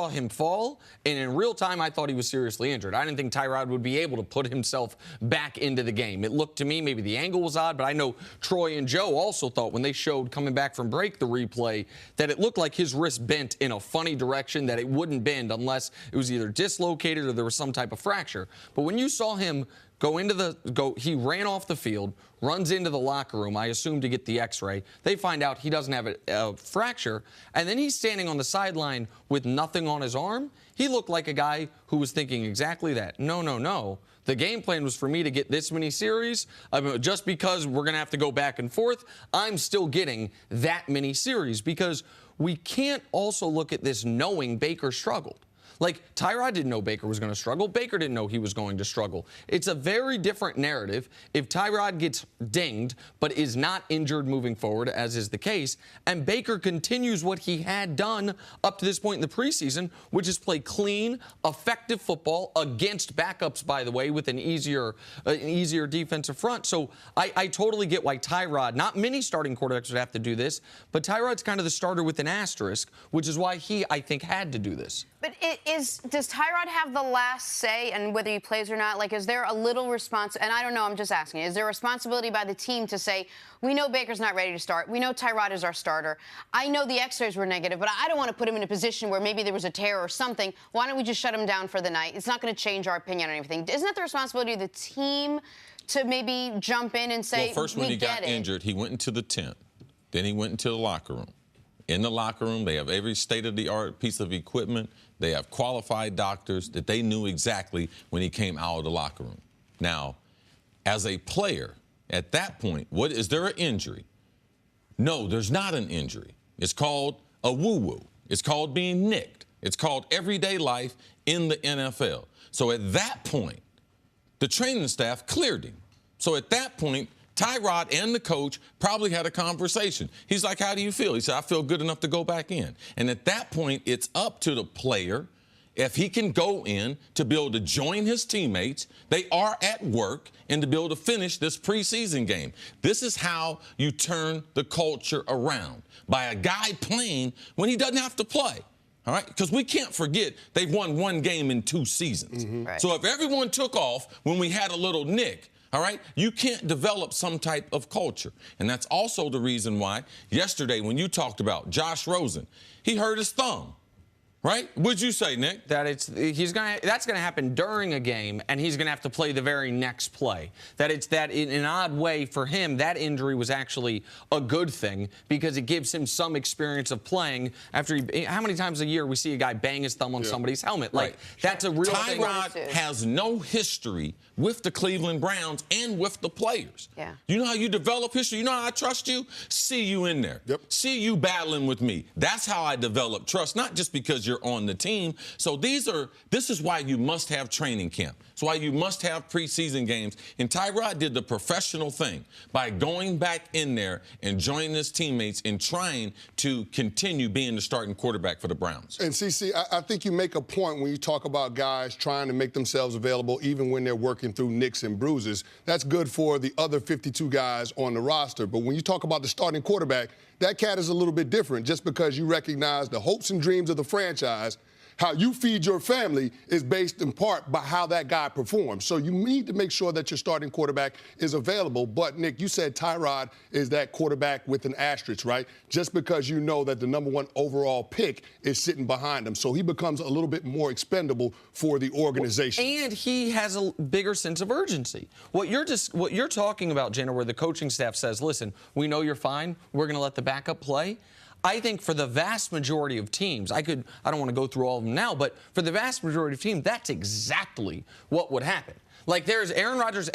him fall, and in real time, I thought he was seriously injured. I didn't think Tyrod would be able to put himself back into the game. It looked to me, maybe the angle was odd, but I know Troy and Joe also thought when they showed coming back from break the replay that it looked like his wrist bent in a funny direction that it wouldn't bend unless it was either dislocated or there was some type of fracture. But when you saw him he ran off the field, runs into the locker room, I assume to get the x-ray. They find out he doesn't have a fracture, and then he's standing on the sideline with nothing on his arm. He looked like a guy who was thinking exactly that. No. The game plan was for me to get this many series. Just because we're going to have to go back and forth, I'm still getting that many series because we can't also look at this knowing Baker struggled. Tyrod didn't know Baker was going to struggle. Baker didn't know he was going to struggle. It's a very different narrative if Tyrod gets dinged but is not injured moving forward, as is the case, and Baker continues what he had done up to this point in the preseason, which is play clean, effective football against backups, by the way, with an easier defensive front. So I totally get why Tyrod, not many starting quarterbacks would have to do this, but Tyrod's kind of the starter with an asterisk, which is why he, I think, had to do this.
But does Tyrod have the last say in whether he plays or not? Is there a little response? And I don't know, I'm just asking. Is there a responsibility by the team to say, we know Baker's not ready to start. We know Tyrod is our starter. I know the X-rays were negative, but I don't want to put him in a position where maybe there was a tear or something. Why don't we just shut him down for the night? It's not going to change our opinion on anything. Isn't that the responsibility of the team to maybe jump in and say,
well, first, when he got injured, he went into the tent. Then he went into the locker room. In the locker room, they have every state-of-the-art piece of equipment. They have qualified doctors that they knew exactly when he came out of the locker room. Now, as a player, At that point, is there an injury? No, there's not an injury. It's called a woo-woo. It's called being nicked. It's called everyday life in the NFL. So at that point, the training staff cleared him. So at that point, Tyrod and the coach probably had a conversation. He's like, how do you feel? He said, I feel good enough to go back in. And at that point, it's up to the player, if he can go in, to be able to join his teammates. They are at work, and to be able to finish this preseason game. This is how you turn the culture around, by a guy playing when he doesn't have to play. All right? Because we can't forget they've won one game in 2 seasons.
Right.
So if everyone took off when we had a little nick, all right, you can't develop some type of culture. And that's also the reason why yesterday when you talked about Josh Rosen, he hurt his thumb. Right? What'd you say, Nick?
That that's gonna happen during a game, and he's gonna have to play the very next play. That in an odd way for him, that injury was actually a good thing because it gives him some experience of playing after how many times a year we see a guy bang his thumb on somebody's helmet? Like, that's a real thing.
Tyrod has no history with the Cleveland Browns and with the players.
Yeah.
You know how you develop history? You know how I trust you? See you in there.
Yep.
See you battling with me. That's how I develop trust, not just because you're on the team. So this is why you must have training camp. It's why you must have preseason games. And Tyrod did the professional thing by going back in there and joining his teammates and trying to continue being the starting quarterback for the Browns.
And CC, I think you make a point when you talk about guys trying to make themselves available even when they're working through nicks and bruises. That's good for the other 52 guys on the roster. But when you talk about the starting quarterback, that cat is a little bit different just because you recognize the hopes and dreams of the franchise. How you feed your family is based in part by how that guy performs. So you need to make sure that your starting quarterback is available. But, Nick, you said Tyrod is that quarterback with an asterisk, right? Just because you know that the #1 overall pick is sitting behind him. So he becomes a little bit more expendable for the organization.
And he has a bigger sense of urgency. What you're talking about, Jenna, where the coaching staff says, listen, we know you're fine. We're going to let the backup play. I think for the vast majority of teams, I don't want to go through all of them now, but for the vast majority of teams, that's exactly what would happen. Like, there's Aaron Rodgers,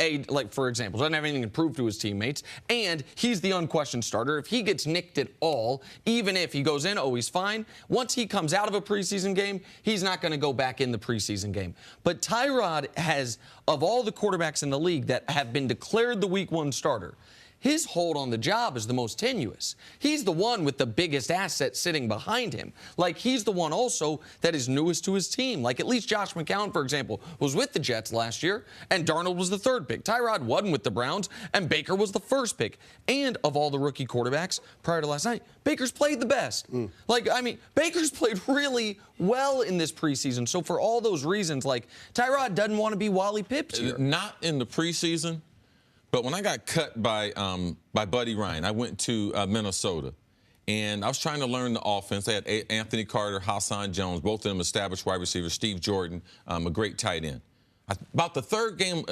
for example, doesn't have anything to prove to his teammates, and he's the unquestioned starter. If he gets nicked at all, even if he goes in, he's fine. Once he comes out of a preseason game, he's not going to go back in the preseason game. But Tyrod has, of all the quarterbacks in the league that have been declared the Week 1 starter, his hold on the job is the most tenuous. He's the one with the biggest asset sitting behind him. Like, he's the one also that is newest to his team. Like, at least Josh McCown, for example, was with the Jets last year, and Darnold was the 3rd pick. Tyrod wasn't with the Browns, and Baker was the 1st pick. And of all the rookie quarterbacks prior to last night, Baker's played the best. Baker's played really well in this preseason. So for all those reasons, Tyrod doesn't want to be Wally Pips here.
Not in the preseason. But when I got cut by Buddy Ryan, I went to Minnesota, and I was trying to learn the offense. They had Anthony Carter, Hassan Jones, both of them established wide receivers, Steve Jordan, a great tight end. About the third game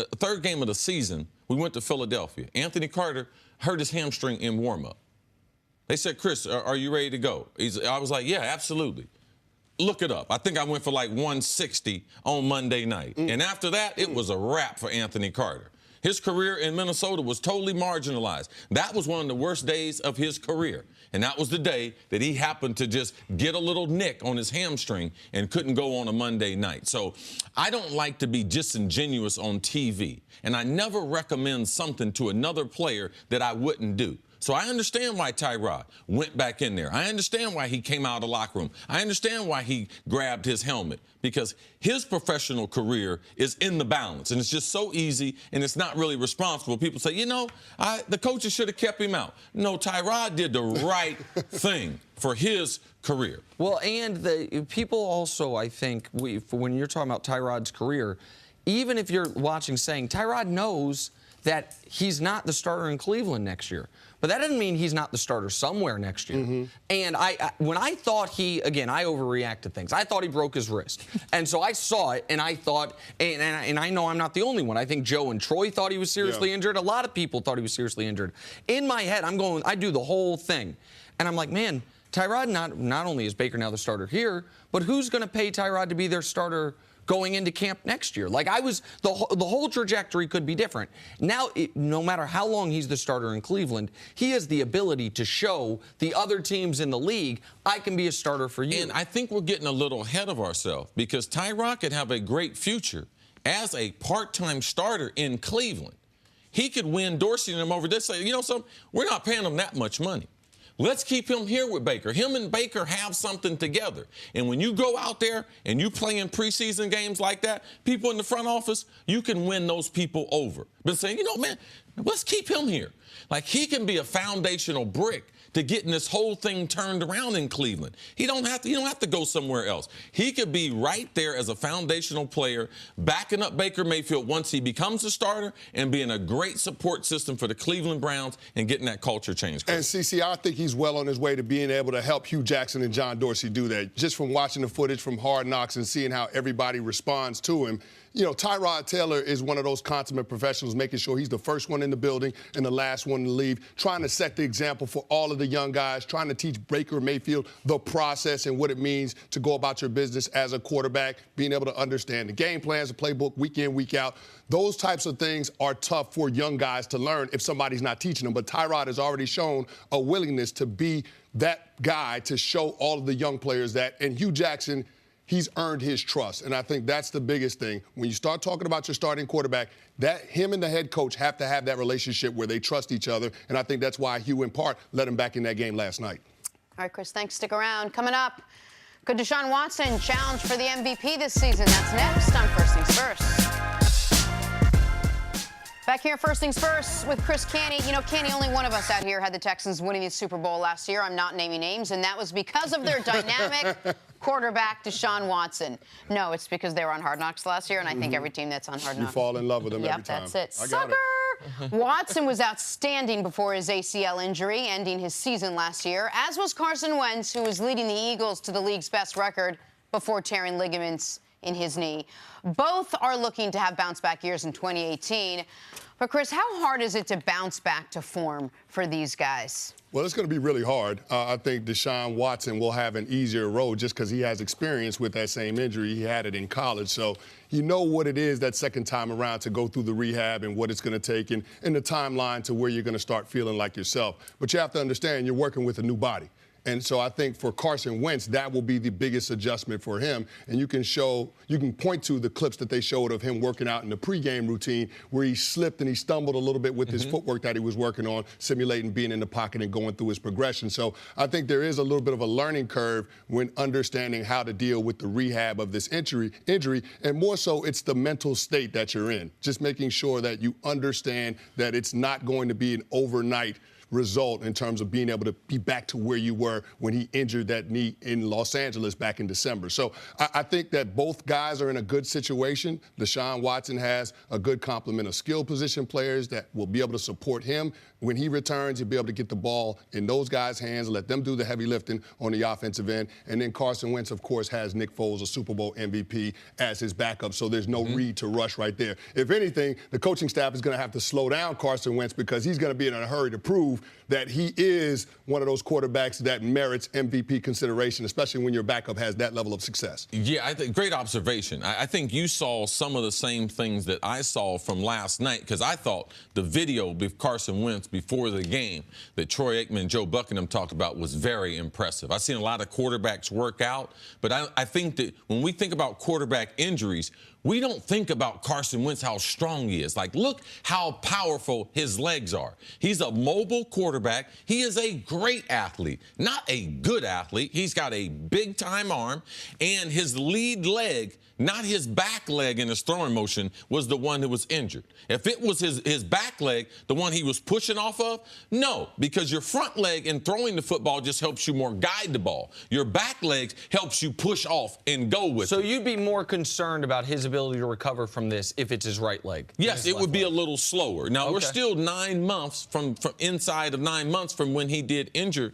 of the season, we went to Philadelphia. Anthony Carter hurt his hamstring in warm-up. They said, Chris, are you ready to go? I was like, yeah, absolutely. Look it up. I think I went for 160 on Monday night. And after that, it was a wrap for Anthony Carter. His career in Minnesota was totally marginalized. That was one of the worst days of his career. And that was the day that he happened to just get a little nick on his hamstring and couldn't go on a Monday night. So I don't like to be disingenuous on TV. And I never recommend something to another player that I wouldn't do. So I understand why Tyrod went back in there. I understand why he came out of the locker room. I understand why he grabbed his helmet, because his professional career is in the balance. And it's just so easy, and it's not really responsible. People say, the coaches should have kept him out. No, Tyrod did the right thing for his career.
Well, and the people also, I think, when you're talking about Tyrod's career, even if you're watching saying Tyrod knows that he's not the starter in Cleveland next year. But that doesn't mean he's not the starter somewhere next year. And when I thought I overreact to things. I thought he broke his wrist. And so I saw it, and I thought, and I know I'm not the only one. I think Joe and Troy thought he was seriously injured. A lot of people thought he was seriously injured. In my head, I do the whole thing. And I'm like, man, Tyrod, not only is Baker now the starter here, but who's going to pay Tyrod to be their starter going into camp next year. Like the whole trajectory could be different. Now, no matter how long he's the starter in Cleveland, he has the ability to show the other teams in the league, I can be a starter for you.
And I think we're getting a little ahead of ourselves because Tyrod could have a great future as a part-time starter in Cleveland. He could win Dorsey and them over this. Say, you know something? We're not paying him that much money. Let's keep him here with Baker. Him and Baker have something together. And when you go out there and you play in preseason games like that, people in the front office, you can win those people over. But saying, you know, man, let's keep him here. Like, he can be a foundational brick to getting this whole thing turned around in Cleveland. He don't have to go somewhere else. He could be right there as a foundational player, backing up Baker Mayfield once he becomes a starter and being a great support system for the Cleveland Browns and getting that culture change.
And CC, I think he's well on his way to being able to help Hugh Jackson and John Dorsey do that. Just from watching the footage from Hard Knocks and seeing how everybody responds to him, you know, Tyrod Taylor is one of those consummate professionals, making sure he's the first one in the building and the last one to leave, trying to set the example for all of the young guys, trying to teach Baker Mayfield the process and what it means to go about your business as a quarterback, being able to understand the game plans, the playbook, week in, week out. Those types of things are tough for young guys to learn if somebody's not teaching them. But Tyrod has already shown a willingness to be that guy to show all of the young players that. And Hugh Jackson, he's earned his trust, and I think that's the biggest thing. When you start talking about your starting quarterback, that him and the head coach have to have that relationship where they trust each other, and I think that's why Hugh, in part, let him back in that game last night.
All right, Chris, thanks. Stick around. Coming up, could Deshaun Watson challenge for the MVP this season? That's next on First Things First. Back here, First Things First with Chris Canty. You know, Canty, only one of us out here had the Texans winning the Super Bowl last year. I'm not naming names, and that was because of their dynamic quarterback, Deshaun Watson. No, it's because they were on Hard Knocks last year, and I think every team that's on Hard Knocks.
You fall in love with them every time.
Yep, that's it.
I got
Sucker! Watson was outstanding before his ACL injury, ending his season last year, as was Carson Wentz, who was leading the Eagles to the league's best record before tearing ligaments in his knee. Both are looking to have bounce-back years in 2018. But, Chris, how hard is it to bounce back to form for these guys?
Well, it's going to be really hard. I think Deshaun Watson will have an easier road just because he has experience with that same injury. He had it in college. So you know what it is that second time around to go through the rehab and what it's going to take and the timeline to where you're going to start feeling like yourself. But you have to understand you're working with a new body. And so I think for Carson Wentz, that will be the biggest adjustment for him. And you can point to the clips that they showed of him working out in the pregame routine where he slipped and he stumbled a little bit with his footwork that he was working on, simulating being in the pocket and going through his progression. So I think there is a little bit of a learning curve when understanding how to deal with the rehab of this injury. And more so, it's the mental state that you're in. Just making sure that you understand that it's not going to be an overnight result in terms of being able to be back to where you were when he injured that knee in Los Angeles back in December. So I think that both guys are in a good situation. Deshaun Watson has a good complement of skill position players that will be able to support him. When he returns, he'll be able to get the ball in those guys' hands, let them do the heavy lifting on the offensive end. And then Carson Wentz, of course, has Nick Foles, a Super Bowl MVP, as his backup. So there's no need to rush right there. If anything, the coaching staff is going to have to slow down Carson Wentz because he's going to be in a hurry to prove that he is one of those quarterbacks that merits MVP consideration, especially when your backup has that level of success.
Yeah, I think great observation. I think you saw some of the same things that I saw from last night because I thought the video of Carson Wentz before the game that Troy Aikman and Joe Buckingham talked about was very impressive. I've seen a lot of quarterbacks work out, but I think that when we think about quarterback injuries, we don't think about Carson Wentz, how strong he is. Like, look how powerful his legs are. He's a mobile quarterback. He is a great athlete, not a good athlete. He's got a big-time arm, and his lead leg, not his back leg in his throwing motion, was the one who was injured. If it was his back leg, the one he was pushing off of, no, because your front leg in throwing the football just helps you more guide the ball. Your back leg helps you push off and go with it.
So you'd be more concerned about his ability to recover from this if it's his right leg?
Yes, it would be a little slower. Now, we're still 9 months from inside of 9 months from when he did injure,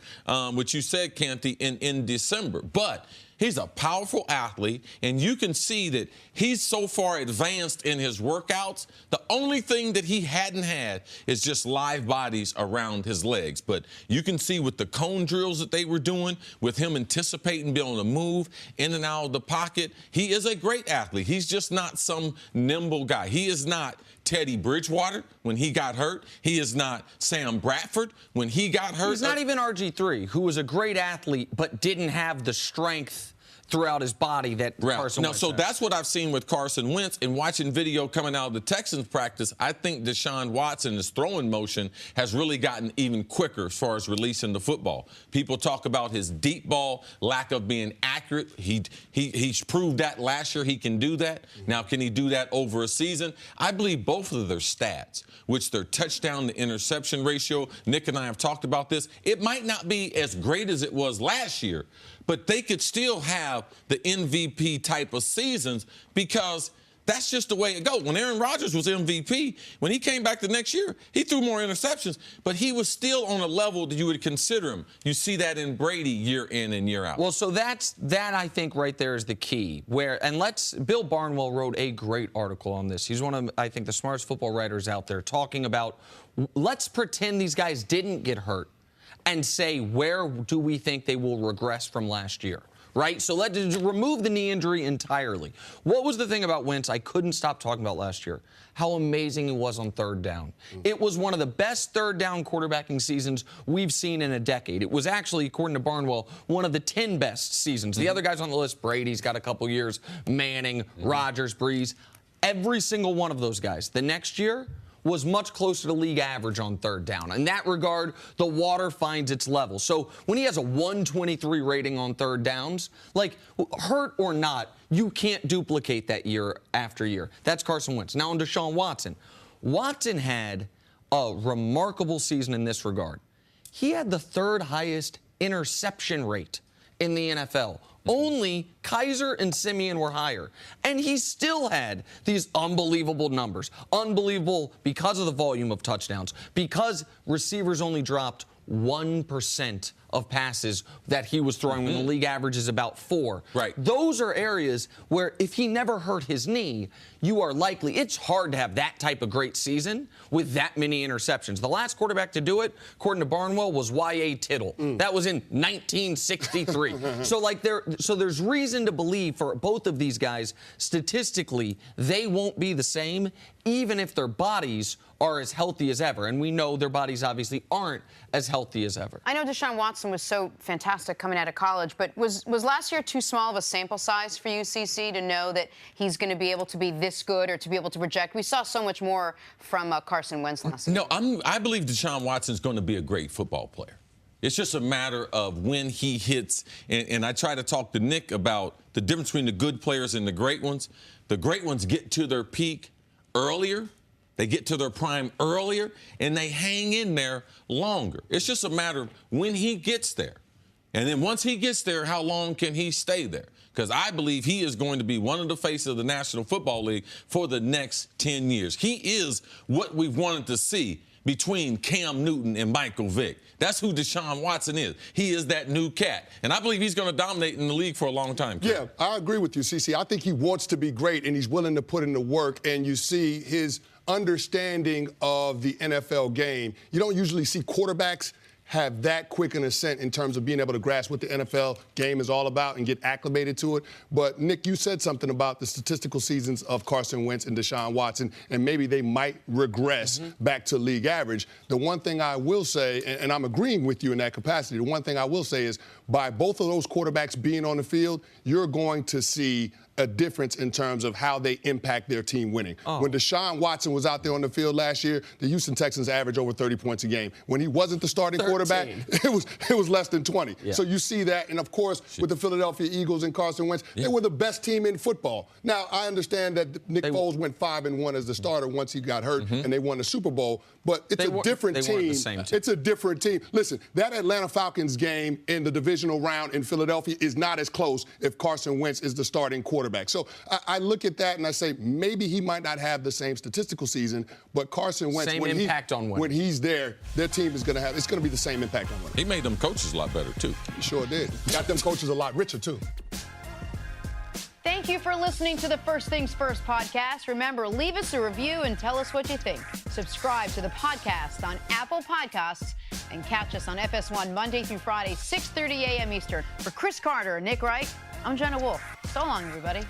which you said, Canty, in December. But He's a powerful athlete, and you can see that he's so far advanced in his workouts. The only thing that he hadn't had is just live bodies around his legs. But you can see with the cone drills that they were doing, with him anticipating being able to move in and out of the pocket, he is a great athlete. He's just not some nimble guy. He is not Teddy Bridgewater when he got hurt. He is not Sam Bradford when he got hurt.
He's not even RG3, who was a great athlete but didn't have the strength throughout his body that Carson Wentz has.
That's what I've seen with Carson Wentz. And watching video coming out of the Texans practice, I think Deshaun Watson, his throwing motion, has really gotten even quicker as far as releasing the football. People talk about his deep ball, lack of being accurate. He's proved that last year he can do that. Now, can he do that over a season? I believe both of their stats, which their touchdown to interception ratio, Nick and I have talked about this, it might not be as great as it was last year, but they could still have the MVP type of seasons because that's just the way it goes. When Aaron Rodgers was MVP, when he came back the next year, he threw more interceptions, but he was still on a level that you would consider him. You see that in Brady year in and year out.
Well, so that I think right there is the key. Bill Barnwell wrote a great article on this. He's one of, I think, the smartest football writers out there, talking about, let's pretend these guys didn't get hurt and say, where do we think they will regress from last year? Right? So let's remove the knee injury entirely. What was the thing about Wentz I couldn't stop talking about last year? How amazing he was on third down. It was one of the best third down quarterbacking seasons we've seen in a decade. It was actually, according to Barnwell, one of the 10 best seasons. The other guys on the list, Brady's got a couple years, Manning, Rodgers, Breeze, every single one of those guys. The next year was much closer to league average on third down. In that regard, the water finds its level. So when he has a 123 rating on third downs, like, hurt or not, you can't duplicate that year after year. That's Carson Wentz. Now on Deshaun Watson. Watson had a remarkable season in this regard. He had the third highest interception rate in the NFL. Only Kaiser and Simeon were higher. And he still had these unbelievable numbers. Unbelievable because of the volume of touchdowns, because receivers only dropped 1% of passes that he was throwing when the league average is about 4.
Right.
Those are areas where if he never hurt his knee, you are likely, it's hard to have that type of great season with that many interceptions. The last quarterback to do it, according to Barnwell, was Y.A. Tittle. That was in 1963. So there's reason to believe for both of these guys, statistically, they won't be the same, even if their bodies are as healthy as ever. And we know their bodies obviously aren't as healthy as ever.
I know Deshaun Watson was so fantastic coming out of college, but was last year too small of a sample size for you, CC, to know that he's going to be able to be this good or to be able to project? We saw so much more from Carson Wentz last season.
No, I believe Deshaun Watson's going to be a great football player. It's just a matter of when he hits, and I try to talk to Nick about the difference between the good players and the great ones. The great ones get to their peak earlier. They get to their prime earlier, and they hang in there longer. It's just a matter of when he gets there. And then once he gets there, how long can he stay there? Because I believe he is going to be one of the faces of the National Football League for the next 10 years. He is what we've wanted to see between Cam Newton and Michael Vick. That's who Deshaun Watson is. He is that new cat. And I believe he's going to dominate in the league for a long time.
Yeah, I agree with you, CC. I think he wants to be great, and he's willing to put in the work. And you see his understanding of the NFL game. You don't usually see quarterbacks have that quick an ascent in terms of being able to grasp what the NFL game is all about and get acclimated to it. But, Nick, you said something about the statistical seasons of Carson Wentz and Deshaun Watson, and maybe they might regress back to league average. The one thing I will say, and I'm agreeing with you in that capacity, the one thing I will say is by both of those quarterbacks being on the field, you're going to see a difference in terms of how they impact their team winning. When Deshaun Watson was out there on the field last year, the Houston Texans averaged over 30 points a game. When he wasn't the starting quarterback, it was less than 20. Yeah. So you see that, and of course, with the Philadelphia Eagles and Carson Wentz, they were the best team in football. Now, I understand that Nick Foles went 5-1 as the starter once he got hurt, and they won the Super Bowl, but it's a different team. It's a different team. Listen, that Atlanta Falcons game in the divisional round in Philadelphia is not as close if Carson Wentz is the starting quarterback. So I look at that and I say maybe he might not have the same statistical season, but Carson Wentz, when he's there, their team is going to have, it's going to be the same impact on winning.
He made them coaches a lot better, too.
He sure did. Got them coaches a lot richer, too.
Thank you for listening to the First Things First podcast. Remember, leave us a review and tell us what you think. Subscribe to the podcast on Apple Podcasts and catch us on FS1 Monday through Friday, 6:30 a.m. Eastern. For Chris Carter and Nick Wright, I'm Jenna Wolf. So long, everybody.